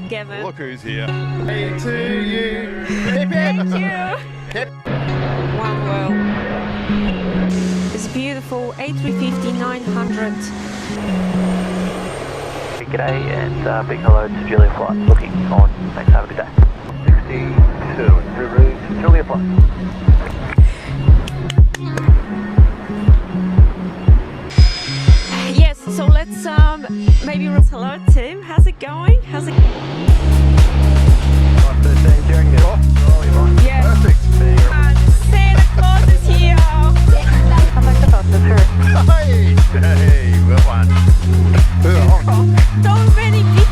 Gavin. Look who's here. Hey to you. Thank you. One world. It's beautiful. A350-900. G'day and big hello to Julia Flight. Looking on. Thanks, have a good day. 62 route Julia Flight. Yes, so let's maybe hello Tim. How's it going? How's it? During the Yeah. Perfect. Santa Claus is here. I'd like to talk to her. Hey, well one. So many people.